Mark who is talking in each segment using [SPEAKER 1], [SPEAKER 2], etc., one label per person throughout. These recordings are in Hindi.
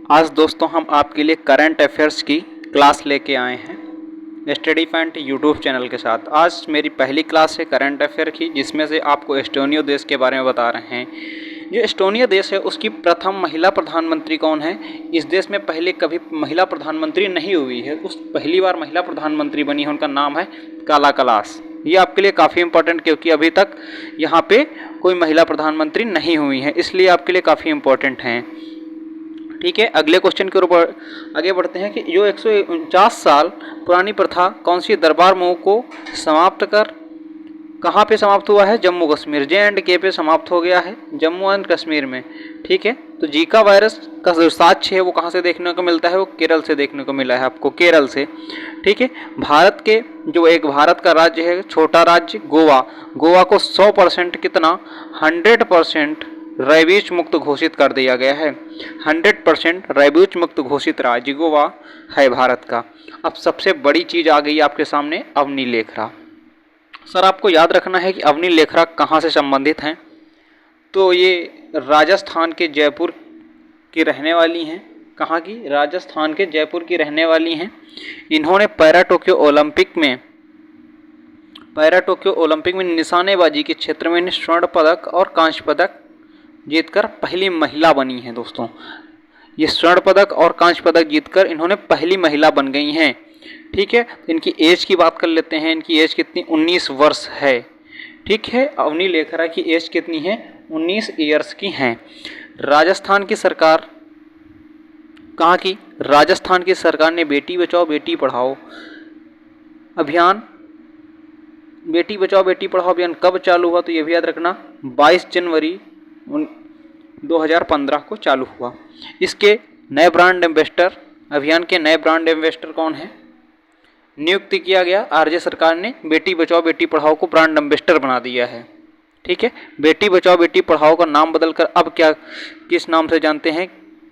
[SPEAKER 1] आज दोस्तों हम आपके लिए करंट अफेयर्स की क्लास लेके आए हैं स्टडी पॉइंट यूट्यूब चैनल के साथ। आज मेरी पहली क्लास है करंट अफेयर की, जिसमें से आपको एस्टोनिया देश के बारे में बता रहे हैं। जो एस्टोनिया देश है उसकी प्रथम महिला प्रधानमंत्री कौन है? इस देश में पहले कभी महिला प्रधानमंत्री नहीं हुई है, उस पहली बार महिला प्रधानमंत्री बनी है, उनका नाम है काला कलास। ये आपके लिए काफ़ी इंपॉर्टेंट, क्योंकि अभी तक यहाँ पे कोई महिला प्रधानमंत्री नहीं हुई है, इसलिए आपके लिए काफ़ी इंपॉर्टेंट हैं। ठीक है, अगले क्वेश्चन के ऊपर आगे बढ़ते हैं कि जो 149 साल पुरानी प्रथा कौन सी दरबार मुंह को समाप्त कर कहाँ पे समाप्त हुआ है? जम्मू कश्मीर, J&K पे समाप्त हो गया है, जम्मू एंड कश्मीर में। ठीक है, तो जीका वायरस का जो साक्ष्य है वो कहाँ से देखने को मिलता है? वो केरल से देखने को मिला है आपको, केरल से। ठीक है, भारत के जो एक भारत का राज्य है, छोटा राज्य गोवा, गोवा को 100% कितना 100% रेबीज मुक्त घोषित कर दिया गया है। 100% रेबीज मुक्त घोषित राज्य गोवा है भारत का। अब सबसे बड़ी चीज़ आ गई आपके सामने, अवनी लेखरा। सर आपको याद रखना है कि अवनी लेखरा कहाँ से संबंधित हैं। तो ये राजस्थान के जयपुर की रहने वाली हैं। कहाँ की? राजस्थान के जयपुर की रहने वाली हैं। इन्होंने पैरा टोक्यो ओलंपिक में निशानेबाजी के क्षेत्र में स्वर्ण पदक और कांस्य पदक जीतकर पहली महिला बनी हैं दोस्तों। ये स्वर्ण पदक और कांस्य पदक जीतकर इन्होंने पहली महिला बन गई हैं। ठीक है, इनकी एज की बात कर लेते हैं। इनकी एज कितनी? 19 वर्ष है। ठीक है, अवनी लेखरा की एज कितनी है? 19 ईयर्स की हैं। राजस्थान की सरकार, कहाँ की? राजस्थान की सरकार ने बेटी बचाओ बेटी पढ़ाओ अभियान, बेटी बचाओ बेटी पढ़ाओ अभियान कब चालू हुआ? तो ये भी याद रखना, 22 जनवरी 2015 को चालू हुआ। इसके नए ब्रांड एम्बेसडर, अभियान के नए ब्रांड एम्बेसडर कौन है? नियुक्त किया गया आरजे सरकार ने बेटी बचाओ बेटी पढ़ाओ को ब्रांड एम्बेसडर बना दिया है। ठीक है, बेटी बचाओ बेटी पढ़ाओ का नाम बदलकर अब क्या किस नाम से जानते हैं?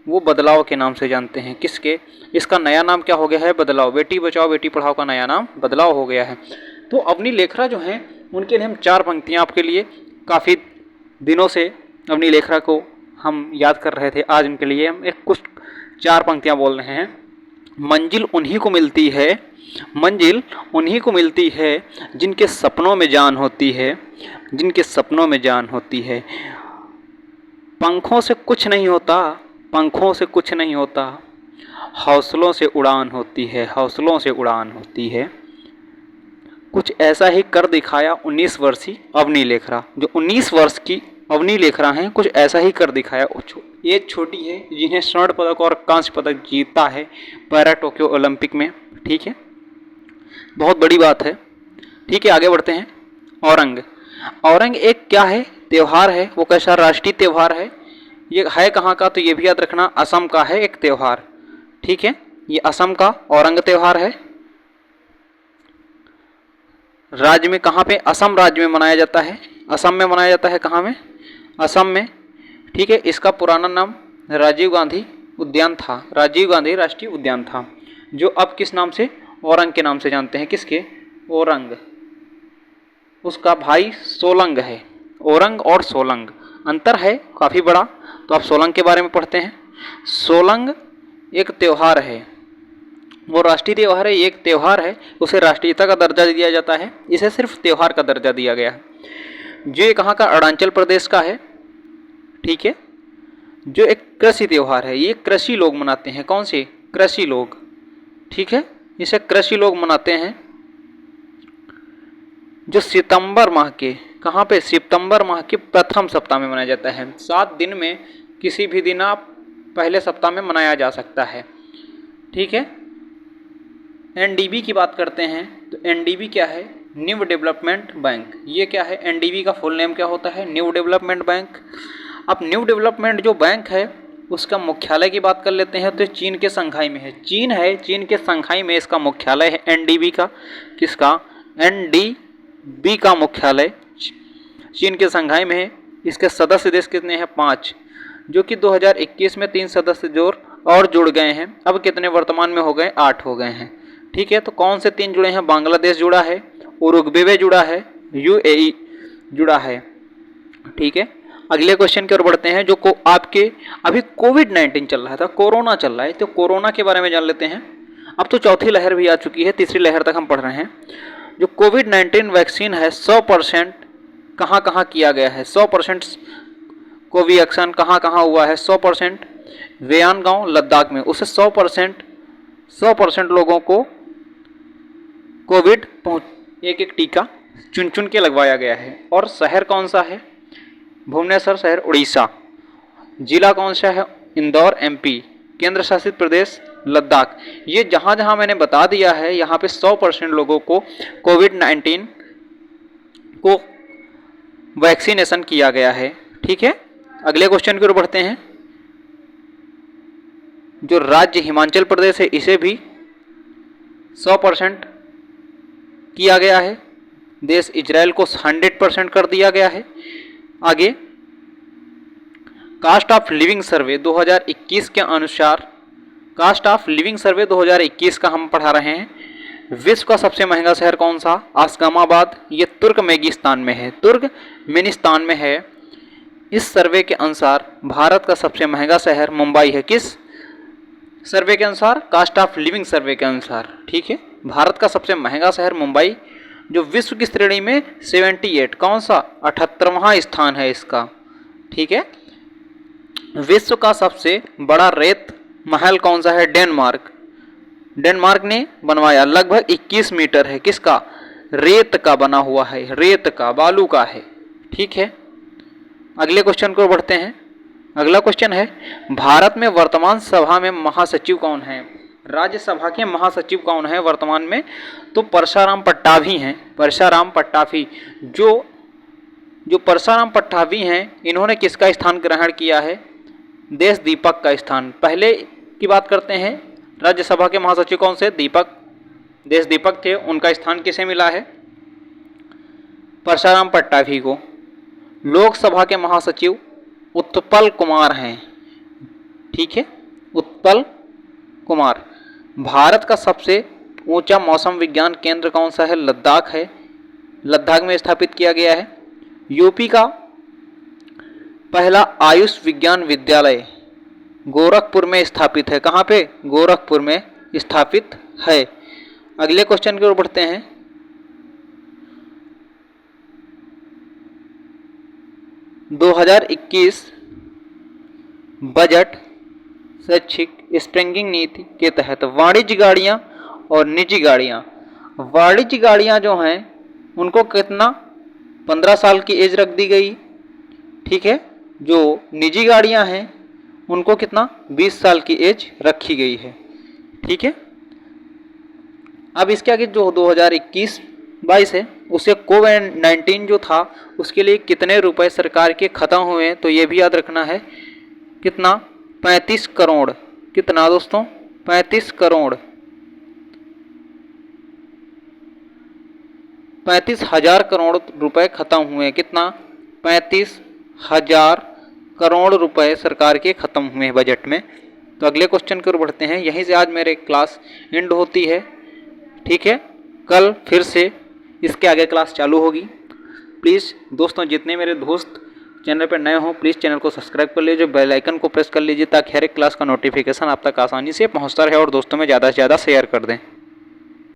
[SPEAKER 1] वो बदलाव के नाम से जानते हैं। किसके? इसका नया नाम क्या हो गया है? बदलाव। बेटी बचाओ बेटी पढ़ाओ का नया नाम बदलाव हो गया है। तो अवनी लेखरा जो हैं उनके लिए हम 4 पंक्तियाँ आपके लिए, काफ़ी दिनों से अवनी लेखरा को हम याद कर रहे थे, आज उनके लिए हम एक कुछ 4 पंक्तियाँ बोल रहे हैं। मंजिल उन्हीं को मिलती है, मंजिल उन्हीं को मिलती है जिनके सपनों में जान होती है, जिनके सपनों में जान होती है। पंखों से कुछ नहीं होता, पंखों से कुछ नहीं होता, हौसलों से उड़ान होती है, हौसलों से उड़ान होती है। कुछ ऐसा ही कर दिखाया 19 वर्षीय अवनी लेखरा। जो 19 वर्ष की अवनी लेखरा हैं, कुछ ऐसा ही कर दिखाया। एज छोटी है, जिन्हें स्वर्ण पदक और कांस्य पदक जीता है पैरा टोक्यो ओलंपिक में। ठीक है, बहुत बड़ी बात है। ठीक है, आगे बढ़ते हैं। औरंग, औरंग एक क्या है? त्यौहार है। वो कैसा? राष्ट्रीय त्यौहार है। ये है कहाँ का? तो ये भी याद रखना, असम का है एक त्यौहार। ठीक है, ये असम का औरंग त्यौहार है। राज्य में कहाँ पे? असम राज्य में मनाया जाता है। असम में मनाया जाता है। कहाँ में? असम में। ठीक है, इसका पुराना नाम राजीव गांधी उद्यान था, राजीव गांधी राष्ट्रीय उद्यान था, जो अब किस नाम से? औरंग के नाम से जानते हैं। किसके? औरंग। उसका भाई सोलंग है। औरंग और सोलंग अंतर है काफ़ी बड़ा। तो आप सोलंग के बारे में पढ़ते हैं। सोलंग एक त्यौहार है, वो राष्ट्रीय त्यौहार है, एक त्यौहार है, उसे राष्ट्रीयता का दर्जा दिया जाता है, इसे सिर्फ त्यौहार का दर्जा दिया गया है। जो ये कहाँ का? अरुणाचल प्रदेश का है। ठीक है, जो एक कृषि त्यौहार है, ये कृषि लोग मनाते हैं। कौन से? कृषि लोग। ठीक है, इसे कृषि लोग मनाते हैं। जो सितंबर माह के, कहाँ पे? सितंबर माह के प्रथम सप्ताह में मनाया जाता है। 7 दिन में किसी भी दिन आप पहले सप्ताह में मनाया जा सकता है। ठीक है, एनडीबी की बात करते हैं तो एनडीबी क्या है? New development bank. ये क्या है? एनडीबी का फुल नेम क्या होता है? New development bank. अब न्यू डेवलपमेंट जो बैंक है उसका मुख्यालय की बात कर लेते हैं तो चीन के शंघाई में है। चीन है, चीन के शंघाई में इसका मुख्यालय है एनडीबी का। किसका? एनडीबी का मुख्यालय चीन के शंघाई में है। इसके सदस्य देश कितने हैं? 5, जो कि 2021 में 3 सदस्य जुड़ गए हैं। अब कितने वर्तमान में हो गए? 8 हो गए हैं। ठीक है, तो कौन से 3 जुड़े हैं? बांग्लादेश जुड़ा है, उरुग्वे जुड़ा है, यूएई जुड़ा है। ठीक है, अगले क्वेश्चन की ओर बढ़ते हैं। जो आपके अभी कोविड-19 चल रहा था, कोरोना चल रहा है, तो कोरोना के बारे में जान लेते हैं। अब तो चौथी लहर भी आ चुकी है, तीसरी लहर तक हम पढ़ रहे हैं। जो कोविड-19 वैक्सीन है 100% कहाँ कहाँ किया गया है, 100% कोवैक्सीन कहाँ कहाँ हुआ है, 100% वेयान गांव लद्दाख में, उसे 100% लोगों को कोविड एक एक टीका चुन चुन के लगवाया गया है। और शहर कौन सा है, भुवनेश्वर शहर उड़ीसा। जिला कौन सा है, इंदौर एमपी। केंद्र शासित प्रदेश लद्दाख। ये जहाँ जहाँ मैंने बता दिया है यहाँ पे 100% लोगों को कोविड-19 को वैक्सीनेशन किया गया है। ठीक है, अगले क्वेश्चन की ओर बढ़ते हैं। जो राज्य हिमाचल प्रदेश है इसे भी 100% किया गया है। देश इजराइल को 100% कर दिया गया है। आगे कास्ट ऑफ लिविंग सर्वे 2021 के अनुसार, कास्ट ऑफ लिविंग सर्वे 2021 का हम पढ़ा रहे हैं। विश्व का सबसे महंगा शहर कौन सा, आसगामाबाद। ये तुर्कमेनिस्तान में है, तुर्कमेनिस्तान में है। इस सर्वे के अनुसार भारत का सबसे महंगा शहर मुंबई है। किस सर्वे के अनुसार, कास्ट ऑफ लिविंग सर्वे के अनुसार। ठीक है, भारत का सबसे महंगा शहर मुंबई, जो विश्व की श्रेणी में 78 कौन सा 78वां स्थान है इसका। ठीक है, विश्व का सबसे बड़ा रेत महल कौन सा है, डेनमार्क। डेनमार्क ने बनवाया, लगभग 21 मीटर है, किसका, रेत का बना हुआ है, रेत का, बालू का है। ठीक है, अगले क्वेश्चन को बढ़ते हैं। अगला क्वेश्चन है, भारत में वर्तमान सभा में महासचिव कौन है। राज्यसभा के महासचिव कौन है वर्तमान में, तो परसाराम पट्टाभी हैं, परसाराम पट्टाभी। जो परसाराम पट्टाभी हैं, इन्होंने किसका स्थान ग्रहण किया है, देश दीपक का स्थान। पहले की बात करते हैं, राज्यसभा के महासचिव कौन से, दीपक, देश दीपक थे, उनका स्थान किसे मिला है, परसाराम पट्टाभी को। लोकसभा के महासचिव उत्पल कुमार हैं। ठीक है, उत्पल कुमार। भारत का सबसे ऊंचा मौसम विज्ञान केंद्र कौन सा है, लद्दाख है, लद्दाख में स्थापित किया गया है। यूपी का पहला आयुष विज्ञान विद्यालय गोरखपुर में स्थापित है। कहाँ पे, गोरखपुर में स्थापित है। अगले क्वेश्चन की ओर बढ़ते हैं। दो 2021 बजट शैक्षिक स्प्रिंगिंग नीति के तहत वाणिज्य गाड़ियां और निजी गाड़ियां, वाणिज्य गाड़ियां जो हैं उनको कितना 15 साल की एज रख दी गई। ठीक है, जो निजी गाड़ियां हैं उनको कितना 20 साल की एज रखी गई है। ठीक है, अब इसके आगे जो 2021-22 है उसे कोविड-19 जो था उसके लिए कितने रुपए सरकार के खत्म हुए, तो ये भी याद रखना है, कितना 35 करोड़। कितना दोस्तों, 35 करोड़, 35,000 करोड़ रुपए खत्म हुए। कितना, 35,000 करोड़ रुपए सरकार के खत्म हुए बजट में। तो अगले क्वेश्चन की ओर बढ़ते हैं। यहीं से आज मेरे क्लास एंड होती है। ठीक है, कल फिर से इसके आगे क्लास चालू होगी। प्लीज़ दोस्तों, जितने मेरे दोस्त चैनल पर नए हों प्लीज़ चैनल को सब्सक्राइब कर लीजिए, बेल आइकन को प्रेस कर लीजिए ताकि हर एक क्लास का नोटिफिकेशन आप तक आसानी से पहुंचता रहे और दोस्तों में ज़्यादा से ज़्यादा शेयर कर दें।